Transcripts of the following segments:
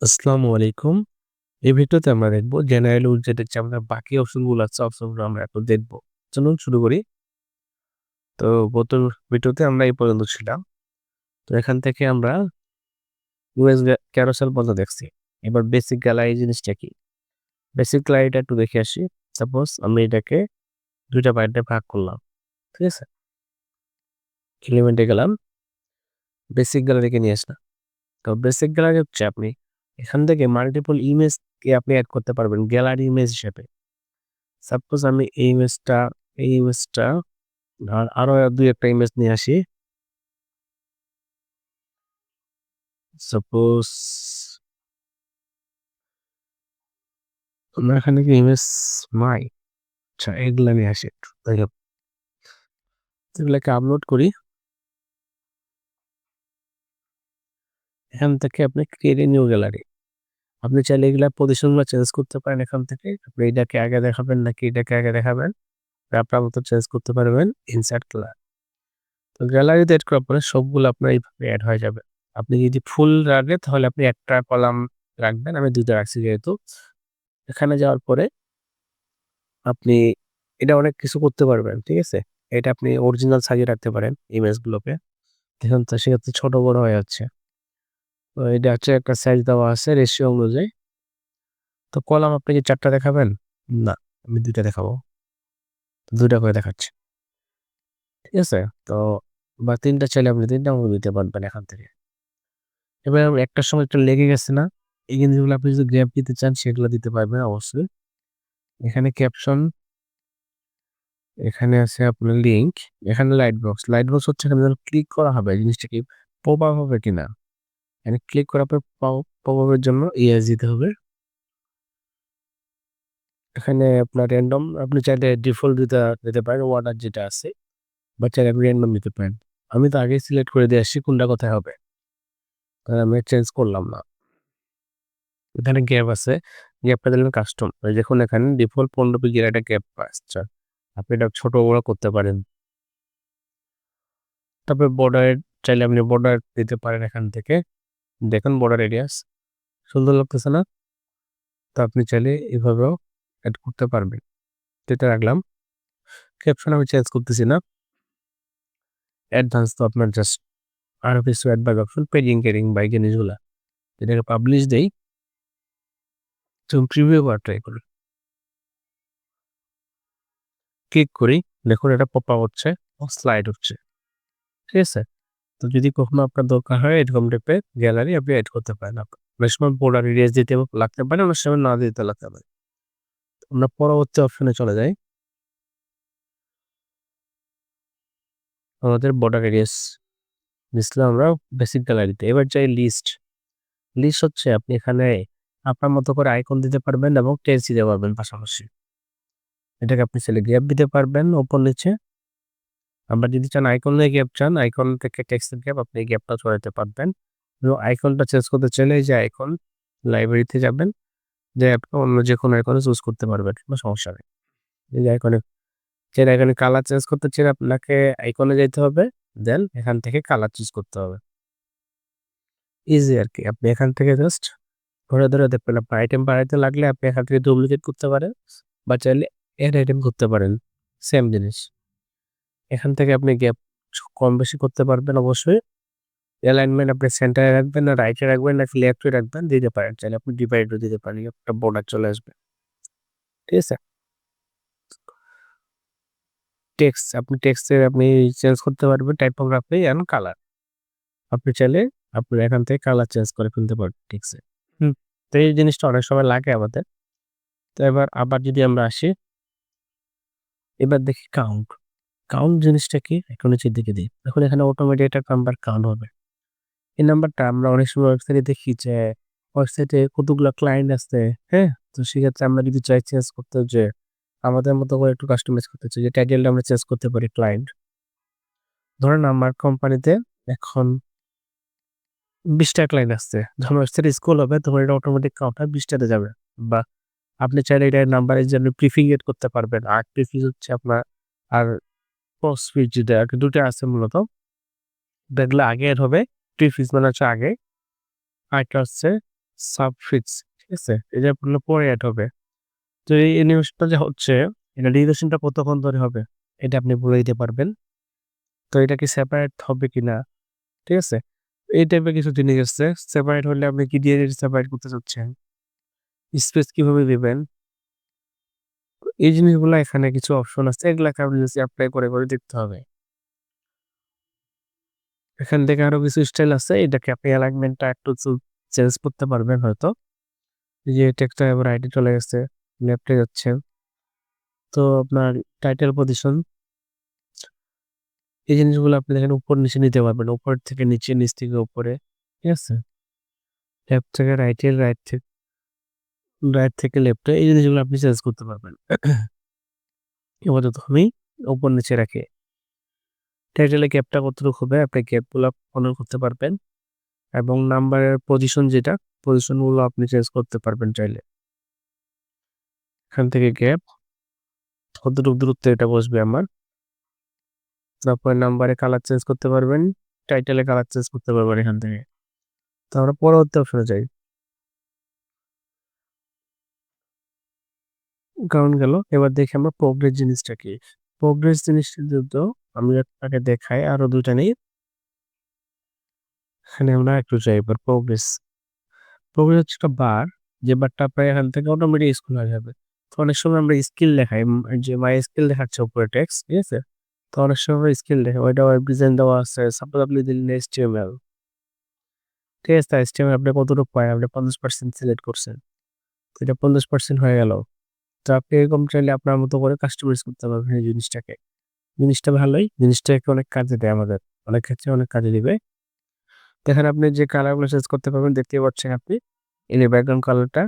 আসসালামু আলাইকুম। এই ভিডিওতে আমরা দেখব জেনারেল উইজেটের যে আমাদের বাকি অপশনগুলো আছে অপশনগুলো আমরা এখন দেখব। চলুন শুরু করি। তো গত ভিডিওতে আমরা এই পর্যন্ত ছিলাম। তো এখান থেকে আমরা ইউএস ক্যারোসেল পর্যন্ত দেখছি। এবার বেসিক গ্যালারি জিনিসটা কি? বেসিক গ্যালারিটা একটু দেখে আসি। সাপোজ আমি এটাকে ২ টা পার্টে ভাগ করলাম। ঠিক আছে? এলিমেন্টে গেলাম, বেসিক গ্যালারিকে নিয়ে আসলাম। তো বেসিক গ্যালারি হচ্ছে আপনি এখান থেকে মাল্টিপল ইমেজকে আপনি এড করতে পারবেন গ্যালারি ইমেজ হিসেবে। সাপোজ আমি এই ইমেজটা আর আরো ২-১ টা ইমেজ নিয়ে আসি। সাপোজ আমরা এখানে কি ইমেজ নাই? আচ্ছা এগুলা নিয়ে আসি একটু। যাই হোক, এগুলাকে আপলোড করি। এখান থেকে আপনি ক্রিয়েট এ নিউ গ্যালারি। আপনি চাইলে এগুলা পজিশনগুলো চেঞ্জ করতে পারেন এখান থেকে। আপনি এটাকে আগে দেখাবেন নাকি এটাকে আগে দেখাবেন, আপনার মতো চেঞ্জ করতে পারবেন। Insert gallery. তো গ্যালারিতে এড করার পরে সবগুলো আপনার এইভাবে এড হয়ে যাবে। আপনি যদি ফুল রাখেন তাহলে আপনি একটা কলাম রাখবেন। আমি ২ টা রাখছি যেহেতু। এখানে যাওয়ার পরে আপনি এটা অনেক কিছু করতে পারবেন। ঠিক আছে? এটা আপনি অরিজিনাল সাইজে রাখতে পারেন ইমেজগুলোকে। দেখুন তো সেক্ষেত্রে ছোট বড় হয়ে যাচ্ছে। তো এটা হচ্ছে একটা সাইজ দেওয়া আছে রেশিও অনুযায়ী। তো কলাম আপনি কি ৪ টা দেখাবেন? না, আমি ২ টা দেখাবো। ২ টা করে দেখাচ্ছি। ঠিক আছে? তো বা ৩ টা চাইলে আপনি ৩ টাও দিতে পারবেন এখান থেকে। এবার একটার সময় একটা লেগে গেছে না? এই জিনিসগুলো আপনি যদি গ্যাপ দিতে চান সেগুলো দিতে পারবেন অবশ্যই। এখানে ক্যাপশন, এখানে আছে আপনার লিঙ্ক, এখানে লাইট বক্স। লাইট বক্স হচ্ছে এখানে যখন ক্লিক করা হবে জিনিসটা কি পপ আপ হবে কিনা? এখানে ক্লিক করার পর পপ আপ এর জন্য ইয়েস দিতে হবে। এখানে আপনার র‍্যান্ডম আপনি চাইলে ডিফল্ট দিতে পারেন অর্ডার যেটা আছে বা চাইলে আপনি র‍্যান্ডম দিতে পারেন। আমি তো আগেই সিলেক্ট করে দিয়ে আসছি কোনটা কোথায় হবে। তাই আমি চেঞ্জ করলাম না। এখানে গ্যাপ আছে। গ্যাপটা দিলাম কাস্টম। এই দেখুন এখানে ডিফল্ট ১৫ পিক্সেল একটা গ্যাপ আসছে। আপনি এটা ছোট বড় করতে পারেন। তারপরে বর্ডার চাইলে আপনি বর্ডার দিতে পারেন এখান থেকে। দেখুন বর্ডার রেডিয়াস সুন্দর লাগতেছে না? তো আপনি চাইলে এভাবেও এড করতে পারবেন। তো এটা রাখলাম। ক্যাপশন আমি চেঞ্জ করতেছি না। অ্যাডভান্স তো আপনার জাস্ট আরো কিছু অ্যাড বা অপশন পেজিং বা এই জিনিসগুলা। এটাকে পাবলিশ দেই। প্রিভিউ করার ট্রাই করি। ক্লিক করি। দেখুন এটা পপ আপ হচ্ছে ও স্লাইড হচ্ছে। ঠিক আছে? তো যদি কখনো আপনার দরকার হয় এরকম টাইপের গ্যালারি আপনি এড করতে পারেন। অনেক সময় বর্ডার এরিয়াস দিতে লাগতে পারে, অনেক সময় না দিতে লাগতে পারে। আমরা পরবর্তী অপশনে চলে যাই। আমাদের বর্ডার এরিয়াস দিছিলাম আমরা বেসিক গ্যালারিতে। এবার চাই লিস্ট। লিস্ট হচ্ছে আপনি এখানে আপনার মতো করে আইকন দিতে পারবেন এবং টেক্সট দিতে পারবেন পাশাপাশি। এটাকে আপনি চাইলে গ্যাপ দিতে পারবেন উপর নিচে। আবার যদি চান আইকনে গ্যাপ চান, আইকন থেকে টেক্সটের গ্যাপ আপনি এই গ্যাপটা সরাইতে পারবেন। এবং আইকনটা চেঞ্জ করতে চাইলে এই যে আইকন লাইব্রেরিতে যাবেন। যে আপনি অন্য যেকোনো আইকনে চুজ করতে পারবেন। কোনো সমস্যা নেই। এই যে আইকনে চাইলে আইকনের কালার চেঞ্জ করতে চাইলে আপনাকে আইকনে যাইতে হবে। দেন এখান থেকে কালার চুজ করতে হবে। ইজি আরকি। আপনি এখান থেকে জাস্ট ধরে দেখবেন আপনার আইটেম বাড়াইতে লাগলে আপনি এখান থেকে ডুপ্লিকেট করতে পারেন বা চাইলে এড আইটেম করতে পারেন। সেম জিনিস। এখান থেকে আপনি গ্যাপ কম বেশি করতে পারবেন অবশ্যই। অ্যালাইনমেন্ট আপনি সেন্টারে রাখবেন না রাইটে রাখবেন নাকি লেফটে রাখবেন দিতে পারেন। চাইলে আপনি ডিভাইডও দিতে পারেন। একটা বর্ডার চলে আসবে। ঠিক আছে? আপনি টেক্সটের আপনি চেঞ্জ করতে পারবেন টাইপোগ্রাফি এন্ড কালার। আপনি চাইলে আপনি এখান থেকে কালার চেঞ্জ করে ফেলতে পারেন টেক্সটে। হুম। তো এই জিনিসটা অনেক সময় লাগে আমাদের। তো এবার আবার যদি আমরা আসি, এবার দেখি কাউন্ট। কাউন্ট জিনিসটা কি? এখন নিচের দিকে দিই। দেখুন এখানে অটোমেটিক একটা নাম্বার কাউন্ট হবে। এই নাম্বারটা আমরা অনেক সময় ওয়েবসাইটে দেখি যে ওয়েবসাইটে কতগুলা ক্লায়েন্ট আছে, হ্যাঁ? তো সেক্ষেত্রে আমরা যদি চাই চেঞ্জ করতে যে আমাদের মতো করে একটু কাস্টমাইজ করতে চাই যে টাইটেলটা আমরা চেঞ্জ করতে পারি ক্লায়েন্ট। ধরেন আমার কোম্পানিতে এখন ২০ টা ক্লায়েন্ট আছে। যখন ওয়েবসাইট স্ক্রল হবে তখন এটা অটোমেটিক কাউন্ট হয় ২০ টাতে যাবে। বা আপনি চাইলে এটার নাম্বারের জন্য প্রিফিক্স করতে পারবেন। আর প্রিফিক্স হচ্ছে আপনার আর পোস্টফিক্স যেটা আরকি ২ টা আছে মূলত। দেখলে আগে এড হবে। প্রিফিক্স মানে হচ্ছে আগে। আরেকটা হচ্ছে সাবফিক্স, ঠিক আছে? এটা আপনার পরে এড হবে। তো এই অ্যানিমেশনটা যে হচ্ছে, এটা ডিউরেশনটা কতক্ষণ ধরে হবে? এটা আপনি বলে দিতে পারবেন। তো এটা কি সেপারেট হবে কিনা? ঠিক আছে? এই টাইপের কিছু জিনিস আছে। সেপারেট হলে আপনি কি দিয়ে সেপারেট করতে চাচ্ছেন? স্পেস কিভাবে দিবেন? এই জিনিসগুলা এখানে কিছু অপশন আছে। এগুলাকে আপনি জাস্ট এপ্লাই করে দেখতে হবে। এখান থেকে আরো কিছু স্টাইল আছে। এটাকে আপনি অ্যালাইনমেন্টটা একটু চেঞ্জ করতে পারবেন হয়তো। এই যে টেক্সটটা এবার রাইটে চলে গেছে, লেফটে যাচ্ছে। তো আপনার টাইটেল পজিশন, এই জিনিসগুলো আপনি দেখেন উপর নিচে নিতে পারবেন। উপর থেকে নিচে, নিচ থেকে উপরে। ঠিক আছে? লেফট থেকে রাইটে, রাইট থেকে লেফটে, এই জিনিসগুলো আপনি চেঞ্জ করতে পারবেন। আপাতত আমি উপর নিচে রাখি। টাইটেলে গ্যাপটা কতটুকু হবে আপনি গ্যাপগুলো কন্ট্রোল করতে পারবেন এবং নাম্বারের পজিশন যেটা, পজিশনগুলো আপনি চেঞ্জ করতে পারবেন চাইলে। এখান থেকে গ্যাপ কতটুকু দূরত্বে এটা বসবে আমার। তারপরে নাম্বারে কালার চেঞ্জ করতে পারবেন, টাইটেলে কালার চেঞ্জ করতে পারবেন এখান থেকে। তো আমরা পরবর্তী অপশনে যাই। কারণ গেল, এবার দেখি আমরা প্রোগ্রেস জিনিসটা কি। প্রোগ্রেস জিনিসটা যদি আমি আপনাকে দেখাই, আরো দুটা নেই। এখানে আমরা একটু যাই এবার প্রোগ্রেস। প্রোগ্রেস হচ্ছে একটা বার, যে বারটা আপনার এখান থেকে অটোমেটিক স্কুল হয়ে যাবে। তো অনেক সময় আমরা স্কিল দেখাই, যে মাই স্কিল দেখাচ্ছে উপরে টেক্সট, ঠিক আছে? তো অনেক সময় আমরা স্কিল দেখাই, ওইটা ওয়েব ডিজাইন দেওয়া আছে। সাপোজ আপনি দিলেন HTML, ঠিক আছে? HTML আপনি কতটুকু পায়, আপনি 50% সিলেক্ট করছেন, তো এটা 50% হয়ে গেল। তো আপনি এরকম চাইলে আপনার মতো করে কাস্টমাইজ করতে পারবেন এই জিনিসটাকে। জিনিসটা ভালোই, জিনিসটাকে অনেক কাজে দেয় আমাদের, অনেক ক্ষেত্রে অনেক কাজে দিবে। দেখেন আপনি যে কালারগুলো চেঞ্জ করতে পারবেন, দেখতে পাচ্ছেন আপনি এই যে ব্যাকগ্রাউন্ড কালারটা,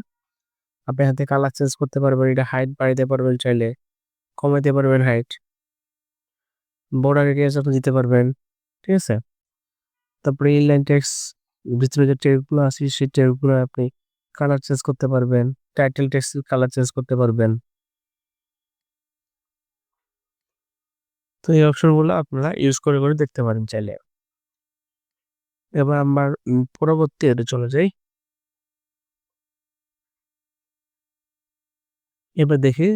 আপনি হাতে কালার চেঞ্জ করতে পারবেন। এটা হাইট বাড়াইতে পারবেন, চাইলে কমাইতে পারবেন হাইট, বর্ডার এরিয়া যত দিতে পারবেন, ঠিক আছে? তারপরে ইনলাইন টেক্সট, ভিতরে যে টেক্সটগুলো আছে সেই টেক্সটগুলো আপনি কালার চেঞ্জ করতে পারবেন। টাইটেল টেক্সট কালার চেঞ্জ করতে পারবেন। তো এই অপশনগুলো আপনারা ইউজ করে দেখতে পারেন চাইলে। এবার আমার পরবর্তী এতে চলে যাই। এবার দেখি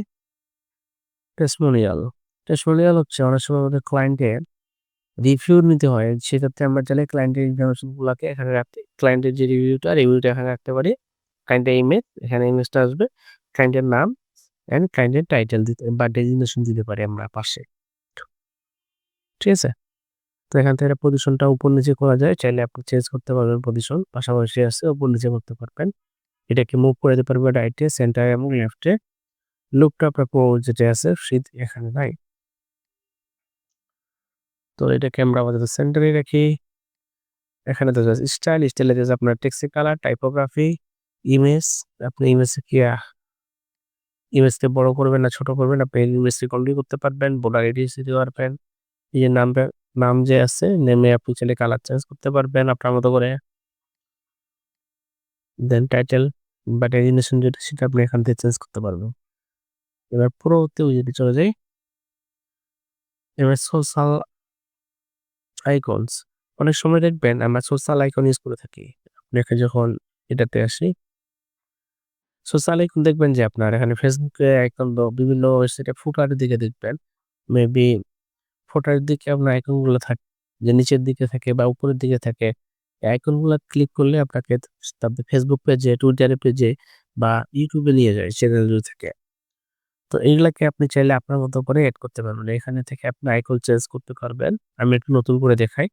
টেস্টিমোনিয়াল। টেস্টিমোনিয়াল হচ্ছে অনেক সময় আমাদের ক্লায়েন্টের রিভিউ নিতে হয়। সেক্ষেত্রে আমরা চাইলে ক্লায়েন্টের ইনফরমেশন গুলাকে এখানে রাখতে, ক্লায়েন্টের যে রিভিউটা এখানে রাখতে পারি। ক্লায়েন্টের ইমেজ, এখানে ইমেজটা আসবে। ক্লায়েন্টের নাম এন্ড ক্লায়েন্টের টাইটেল দিতে বা ডেজিগনেশন দিতে পারি আমরা পাশে। ঠিক আছে? তো এখান থেকে পজিশনটা উপর নিচে করা যায়। চাইলে আপনি চেঞ্জ করতে পারবেন পজিশন। পাশাপাশি আছে, উপর নিচে করতে পারবেন। এটাকে মুভ করে দিতে পারবেন রাইটে, সেন্টারে এবং লেফটে। লুকটা আপনার যেটা আছে শীট এখানে নাই। তো এটাকে আমরা আপাতত সেন্টারে রাখি। এখানে তো জাস্ট স্টাইলে জাস্ট আপনার টেক্সটের কালার, টাইপোগ্রাফি, ইমেজ। আপনি ইমেজকে বড় করবেন না ছোট করবেন, আপনি ইমেজকে কন্ট্রোল করতে পারবেন, বর্ডার রেডিয়াস দিতে পারবেন। এই যে নাম যে আছে, নেমে আপনি চাইলে কালার চেঞ্জ করতে পারবেন আপনার মতো করে। দেন টাইটেল বা ডেজিগনেশন যেটা, সেটা আপনি এখান থেকে চেঞ্জ করতে পারবেন। এবার পরবর্তী যদি চলে যাই, এবার সোশ্যাল আইকনস। অনেক সময় দেখবেন আমরা সোশ্যাল আইকন ইউজ করে থাকি। দেখে যখন এটাতে আসি, সোশ্যাল আইকন দেখবেন যে আপনার এখানে ফেসবুকে আইকন বা বিভিন্ন ওয়েবসাইটে ফুটারের দিকে দেখবেন। মেবি ফুটারের দিকে আপনার আইকনগুলো থাকে, যে নিচের দিকে থাকে বা উপরের দিকে থাকে। এই আইকনগুলো ক্লিক করলে আপনাকে তারপর ফেসবুক পেজে, টুইটারে পেজে বা ইউটিউবে নিয়ে যায় চ্যানেলগুলো থেকে। তো এইগুলাকে আপনি চাইলে আপনার মতো করে এড করতে পারবেন। এখানে থেকে আপনি আইকন চেঞ্জ করতে পারবেন। আমি একটু নতুন করে দেখাই।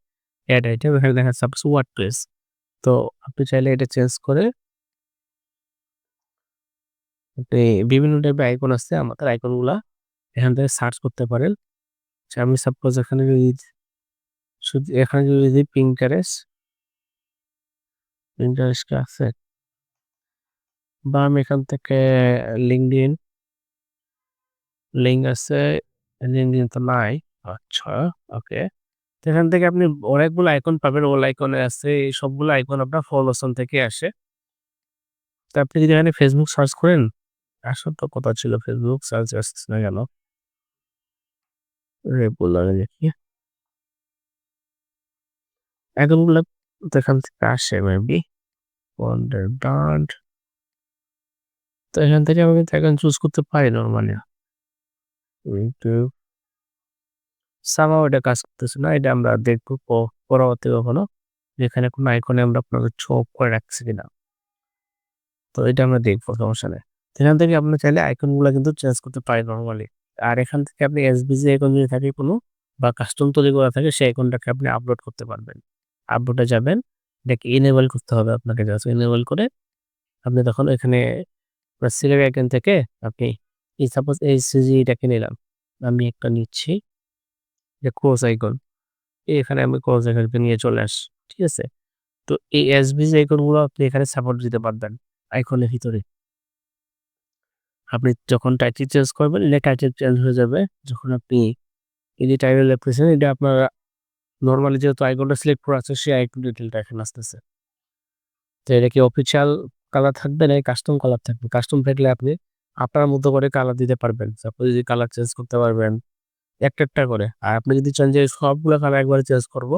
এড আইটেম, এখানে দেখা যাচ্ছে সাপোজ ওয়ার্ডপ্রেস। তো আপনি চাইলে এটা চেঞ্জ করে আপনি বিভিন্ন টাইপের আইকন আছে, আমাদের আইকনগুলা এখান থেকে সার্চ করতে পারেন। আচ্ছা, আমি সাপোজ এখানে যদি শুধু এখানে যদি দিই Pinterest কি আছে? বা আমি এখান থেকে LinkedIn, লিঙ্ক আছে, LinkedIn তো নাই। আচ্ছা, ওকে। তো এখান থেকে আপনি অনেকগুলো আইকন পাবেন। all আইকনে আছে, এই সবগুলো আইকন আপনার ফলোসন থেকে আসে। তো আপনি যদি এখানে Facebook সার্চ করেন, আসার তো কথা ছিল, Facebook সার্চ আসছে না কেন? রেগুলার দেখি। আইকনগুলো তো এখান থেকে আসে মেবি। ফন্টের ব্র্যান্ড। তো এখান থেকে আমি কিন্তু আইকন চুজ করতে পারি নরমালি। কিন্তু somehow এটা কাজ করতেছে না। এটা আমরা দেখব পরবর্তী কখনো যে এখানে কোনো আইকনে আমরা আপনাকে শো করে রাখছি কিনা। তো এটা আমরা দেখব, সমস্যা নাই। এখান থেকে আপনি চাইলে আইকনগুলা কিন্তু চেঞ্জ করতে পারেন নরমালি। আর এখান থেকে আপনি এসভিজি আইকন যদি থাকে কোনো বা কাস্টম তৈরি করা থাকে সেই আইকনটাকে আপনি আপলোড করতে পারবেন। আপলোডে যাবেন, এটাকে এনেবল করতে হবে আপনাকে। জাস্ট এনেবল করে আপনি তখন এখানে সিলেক্ট আইকন থেকে আপনি সাপোজ এই সিজিটাকে নিলাম। আমি একটা নিচ্ছি যে ক্রস আইকন। এখানে আমি ক্রস আইকনকে নিয়ে চলে আসছি। ঠিক আছে? তো এই এসভিজি আইকনগুলো আপনি এখানে সাপোর্ট দিতে পারবেন আইকনের ভিতরে। আপনি যখন টাইটেল চেঞ্জ করবেন, এটা টাইটেল চেঞ্জ হয়ে যাবে। যখন আপনি এই যে টাইটেল লিখতেছেন, এটা আপনার নরমালি যেহেতু আইকনটা সিলেক্ট করা আছে, সেই আইকন ডিটেইলটা এখানে আসতেছে। তো এটা কি অফিসিয়াল কালার থাকবে নাকি কাস্টম কালার থাকবে? কাস্টম থাকলে আপনি আপনার মতো করে কালার দিতে পারবেন। সাপোজ এই কালার চেঞ্জ করতে পারবেন একটা করে। আর আপনি যদি চান যে সবগুলা কালার একবারে চেঞ্জ করব,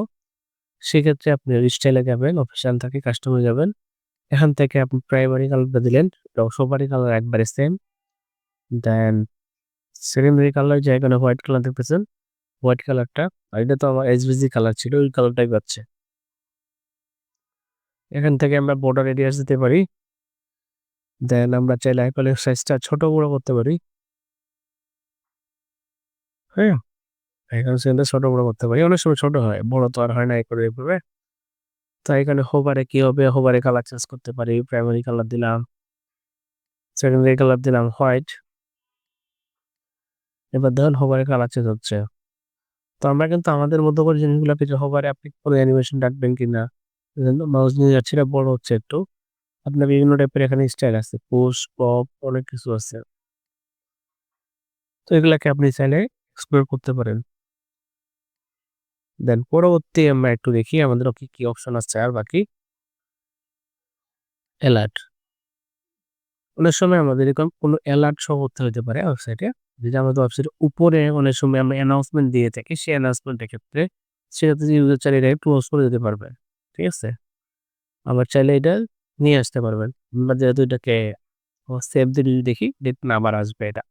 সেক্ষেত্রে আপনি স্টাইলে যাবেন, অফিসিয়াল থেকে কাস্টমে যাবেন। এখান থেকে আপনি প্রাইমারি কালারটা দিলেন, সবারই কালার একবারে সেম। দেন সেকেন্ডারি কালার যে এখানে হোয়াইট কালার দেখতেছেন, হোয়াইট কালারটা, আর এটা তো আমার এসভিজি কালার ছিল, ওই কালারটাই পাচ্ছে। এখান থেকে আমরা বর্ডার রেডিয়াস দিতে পারি। দেন আমরা চাইলে আইকনের সাইজটা ছোট বড় করতে পারি। হ্যাঁ? আইকনের সাইজটা ছোট বড় করতে পারি। অনেক সময় ছোট হয়, বড় তো আর হয় না আইকনের এভাবে। তো এখানে হোভারে কি হবে? হোভারে কালার চেঞ্জ করতে পারি। প্রাইমারি কালার দিলাম, সেকেন্ডারি কালার দিলাম হোয়াইট। এবার দেখুন হোভারে কালার চেঞ্জ হচ্ছে। তো আমরা কিন্তু আমাদের মতো করে জিনিসগুলোকে যে হোভারে আপনি কোনো অ্যানিমেশন রাখবেন কিনা, এজন্য মাউস নিয়ে যাচ্ছি, এটা বড় হচ্ছে একটু। আপনার বিভিন্ন টাইপের এখানে স্টাইল আছে। পুশ, পপ অনেক কিছু আছে। তো এগুলাকে আপনি চাইলে এক্সপ্লোর করতে পারেন। দেন পরবর্তী আমরা একটু দেখি আমাদের কি অপশন আছে আর বাকি। এলার্ট। অনেক সময় আমাদের এরকম কোনো এলার্ট শো করতে হতে পারে ওয়েবসাইটে। যদি আমাদের ওয়েবসাইটের উপরে অনেক সময় আমরা অ্যানাউন্সমেন্ট দিয়ে থাকি, সেই অ্যানাউন্সমেন্টের ক্ষেত্রে সেটাতে যে ইউজার চাইলে এটাকে ক্লোজ করে দিতে পারবে। ঠিক আছে? আবার চাইলে এটা নিয়ে আসতে পারবেন। আমরা যেহেতু এটাকে সেভ দিয়ে যদি দেখি, দেখবেন আবার আসবে এটা।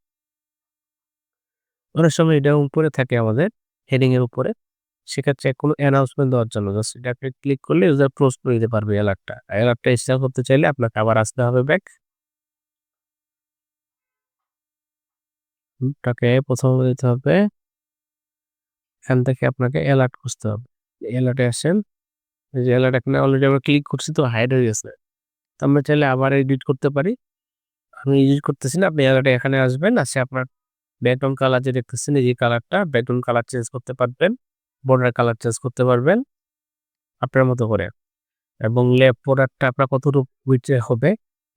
অনেক সময় এটা উপরে থাকে আমাদের হেডিং এর উপরে। সেক্ষেত্রে কোনো অ্যানাউন্সমেন্ট দেওয়ার জন্য জাস্ট এটাকে ক্লিক করলে ইউজার ক্লোজ করে দিতে পারবে অ্যালার্টটা। অ্যালার্টটা ইনস্টল করতে চাইলে আপনাকে আবার আসতে হবে ব্যাক। ওটাকে প্রথমে দিতে হবে, এখান থেকে আপনাকে অ্যালার্ট খুঁজতে হবে। অ্যালার্টে আসেন। এই যে অ্যালার্ট এখানে অলরেডি আমরা ক্লিক করছি তো হাইড হয়ে গেছে। তো আমরা চাইলে আবার এডিট করতে পারি। আমি এডিট করতেছি না, আপনি অ্যালার্টে এখানে আসবেন, আসে আপনার ব্যাকগ্রাউন্ড কালার যে দেখতেছেন এই যে কালারটা, ব্যাকগ্রাউন্ড কালার চেঞ্জ করতে পারবেন, বর্ডার কালার চেঞ্জ করতে পারবেন আপনার মতো করে। এবং লেফট বর্ডারটা আপনার কতটুকু উইথ হবে,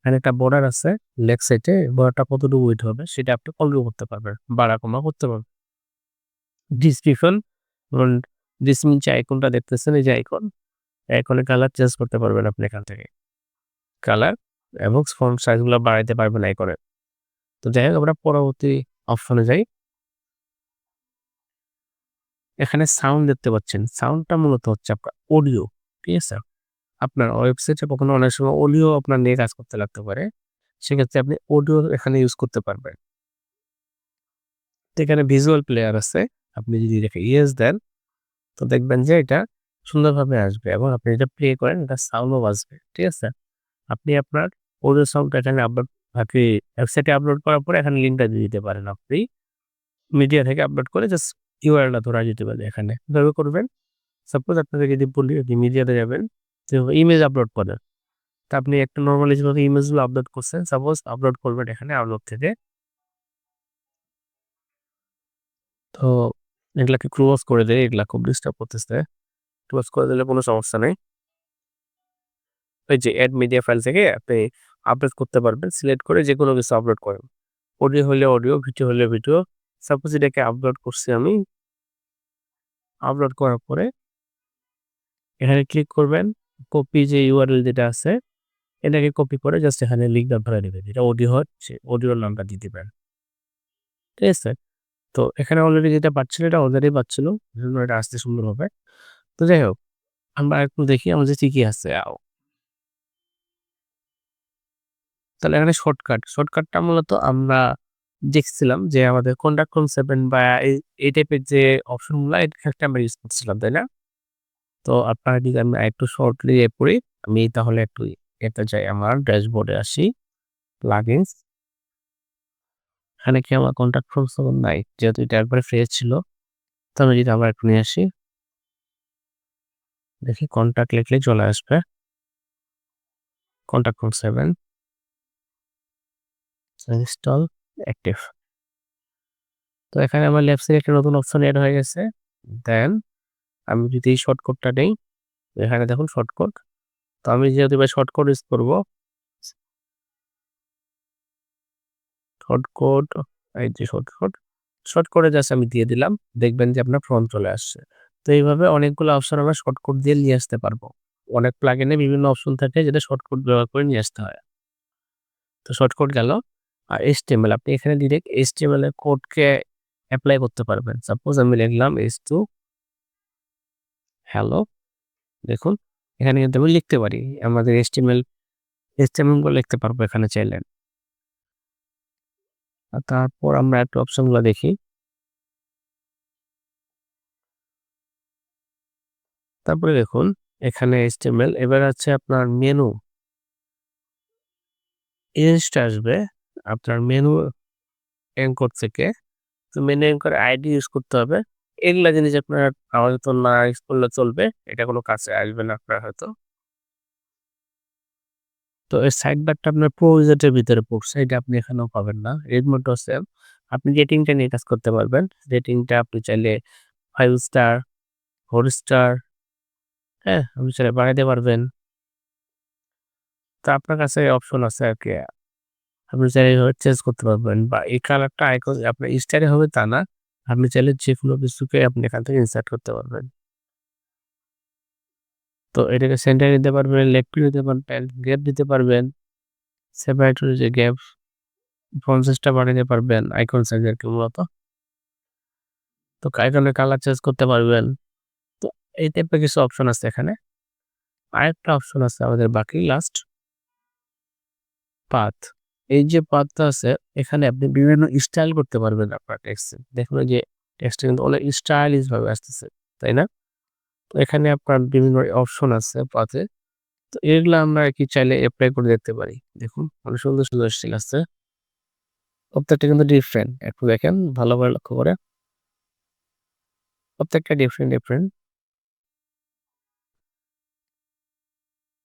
এখানে একটা বর্ডার আছে লেফট সাইডে, বর্ডারটা কতটুকু উইথ হবে সেটা আপনি কন্ট্রোল করতে পারবেন, বাড়া কমা করতে পারবেন। ডিসক্রিপশন এবং ডিসমিন যে আইকনটা দেখতেছেন এই যে আইকন, আইকনের কালার চেঞ্জ করতে পারবেন আপনি এখান থেকে। কালার এবং ফন্ট সাইজগুলো বাড়াইতে পারবেন আইকনের। তো যাই হোক আমরা পরবর্তী অপশনে যাই। এখানে সাউন্ড দেখতে পাচ্ছেন। সাউন্ডটা মূলত হচ্ছে আপনার অডিও। ঠিক আছে? আপনার ওয়েবসাইটে কখনো অনেক সময় অডিও আপনার নিয়ে কাজ করতে লাগতে পারে। সেক্ষেত্রে আপনি অডিও এখানে ইউজ করতে পারবেন। তো এখানে ভিজুয়াল প্লেয়ার আছে। আপনি যদি এটাকে ইয়েস দেন, তো দেখবেন যে এটা সুন্দরভাবে আসবে এবং আপনি এটা প্লে করেন, এটা সাউন্ডও বাজবে। ঠিক আছে? আপনি আপনার অডিও সাউন্ডটা এখানে আপলোড আপনি ওয়েবসাইটে আপলোড করার পরে এখানে লিঙ্কটা দিয়ে দিতে পারেন আপনি। মিডিয়া থেকে আপলোড করে জাস্ট ইউআরএলটা ধরা যেতে পারে এখানে। এভাবে করবেন। সাপোজ আপনাকে যদি বলি আপনি মিডিয়াতে যাবেন, তো ইমেজ আপলোড করেন। তা আপনি একটা নরমালি যেভাবে ইমেজগুলো আপলোড করছেন, সাপোজ আপলোড করবেন এখানে আপলোড থেকে। তো এগুলাকে ক্লোজ করে দেয়, এগুলা খুব ডিস্টার্ব করতেছে। ক্লোজ করে দিলে কোনো সমস্যা নেই। ওই যে এড মিডিয়া ফাইল থেকে আপনি আপলোড করতে পারবেন। সিলেক্ট করে যেকোনো কিছু আপলোড করেন। অডিও হলে অডিও, ভিডিও হলে ভিডিও। সাপোজ এটাকে আপলোড করছি আমি। আপলোড করার পরে এখানে ক্লিক করবেন। কপি যে ইউআরএল যেটা আছে, এটাকে কপি করে জাস্ট এখানে লিঙ্কটা ধরে দিবেন। এটা অডিও হচ্ছে, অডিওর নামটা দিয়ে দিবেন। ঠিক আছে? তো এখানে অলরেডি যেটা পাচ্ছিল এটা অলরেডি পাচ্ছিল। এজন্য এটা আসতে সুন্দর হবে। তো যাই হোক, আমরা একটু দেখি আমাদের কি আছে। তাহলে এখানে শর্টকাটটা মূলত আমরা দেখছিলাম যে আমাদের কন্টাক্ট ফ্রম 7 বা এই টাইপের যে অপশনগুলা এর ক্ষেত্রে আমরা ইউজ করছিলাম, তাই না? তো আপনারা যদি আমি আরেকটু শর্টলি পড়ি, আমি তাহলে একটু এতে যাই, আমার ড্যাশবোর্ডে আসি, প্লাগইনস। এখানে কি আমার কন্টাক্ট ফ্রম 7 নাই? যেহেতু এটা একবারে ফ্রেশ ছিল। তো আমি যদি আবার একটু নিয়ে আসি, দেখি কন্টাক্ট লিখলেই চলে আসবে। Contact from 7 install active. তো এখানে আমার লেফট সাইডে একটা নতুন অপশন এড হয়ে গেছে। দেন আমি যদি এই শর্টকাটটা নেই, এখানে দেখুন শর্টকাট। তো আমি যেহেতু এবার শর্টকাট ইউজ করব, শর্টকাট, এই যে শর্টকাটে জাস্ট আমি দিয়ে দিলাম। দেখবেন যে আপনার ফ্রন্ট চলে আসছে। তো এইভাবে অনেকগুলো অপশন আমরা শর্টকাট দিয়ে নিয়ে আসতে পারবো। অনেক প্লাগইনে বিভিন্ন অপশন থাকে যেটা শর্টকাট ব্যবহার করে নিয়ে আসতে হয়। তো শর্টকাট গেল। আর HTML, আপনি এখানে ডিরেক্ট HTML এর কোডকে এপ্লাই করতে পারবেন। সাপোজ আমি লিখলাম h2 হ্যালো। দেখুন এখানে কিন্তু আমি লিখতে পারি। আমাদের HTML গুলো লিখতে পারবো এখানে চাইলে। আর তারপর আমরা একটু অপশনগুলো দেখি। তারপরে দেখুন এখানে HTML, এবার আছে আপনার মেনু। এই জিনিসটা আসবে আপনার মেনু এনকোড থেকে। তো মেনু এনকোড আইডি ইউজ করতে হবে। এগুলা জিনিস আপনার আপাতত না ইউজ করলে চলবে। এটা কোনো কাজে আসবে না আপনার হয়তো। তো এই সাইড বারটা আপনার প্রো উইজার্ডের ভিতরে পড়ছে। এটা আপনি এখানেও পাবেন না। রেড মোডও সেম। আপনি রেটিংটা নিয়ে কাজ করতে পারবেন। রেটিংটা আপনি চাইলে 5 স্টার, 4 স্টার, হ্যাঁ? আপনি চাইলে বাড়াইতে পারবেন। তো আপনার কাছে অপশন আছে আরকি। আপনি চাইলে এভাবে চেঞ্জ করতে পারবেন, বা এই কালারটা আইকন আপনার স্টাইলে হবে তা না। আপনি চাইলে যেকোনো কিছুকে আপনি এখান থেকে ইনসার্ট করতে পারবেন। তো এটাকে সেন্টারে দিতে পারবেন, লেফট দিতে পারবেন, গ্যাপ দিতে পারবেন। সেপারেটর যে গ্যাপ, ফন্ট সাইজটা বাড়াইতে পারবেন, আইকন সাইজ আরকি মূলত। তো আইকনের কালার চেঞ্জ করতে পারবেন। তো এই টাইপের কিছু অপশন আছে এখানে। আরেকটা অপশন আছে আমাদের বাকি লাস্ট, পাথ। এই যে পাথটা আছে এখানে আপনি বিভিন্ন স্টাইল করতে পারবেন আপনার টেক্সটে। দেখুন যে টেক্সটটা কিন্তু অনেক স্টাইলিশ ভাবে আসতেছে, তাই না? তো এখানে আপনার বিভিন্ন অপশন আছে পাথে। তো এগুলা আমরা আরকি চাইলে এপ্লাই করে দেখতে পারি। দেখুন অনেক সুন্দর স্টাইল আছে। প্রত্যেকটা কিন্তু ডিফারেন্ট। একটু দেখেন ভালো করে লক্ষ্য করে। প্রত্যেকটা ডিফারেন্ট।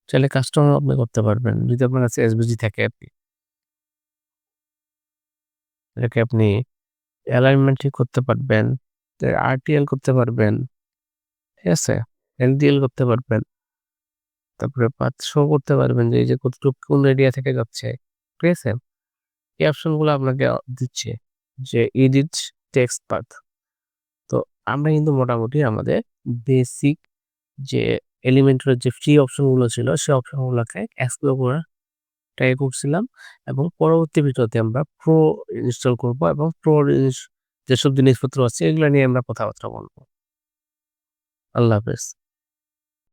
চাইলে কাস্টমার আপনি করতে পারবেন। যদি আপনার কাছে এসভিজি থাকে আরকি। এটাকে আপনি অ্যালাইনমেন্ট ঠিক করতে পারবেন। RTL করতে পারবেন। ঠিক আছে? LDL করতে পারবেন। তারপরে পাথ শো করতে পারবেন যে এই যে কতটুকু কোন এরিয়া থেকে যাচ্ছে। ঠিক আছে? এই অপশন গুলো আপনাকে দিচ্ছে যে এডিট টেক্সট পাথ। তো আমরা কিন্তু মোটামুটি আমাদের বেসিক যে এলিমেন্টর যে ফ্রি অপশন গুলো ছিল সেই অপশন গুলোকে এক্সপ্লোর করার ট্রাই করছিলাম, এবং পরবর্তী ভিডিওতে আমরা প্রো ইনস্টল করব এবং প্রো যেসব জিনিসপত্র আছে এগুলো নিয়ে আমরা কথাবার্তা বলব। আল্লাহ হাফেজ।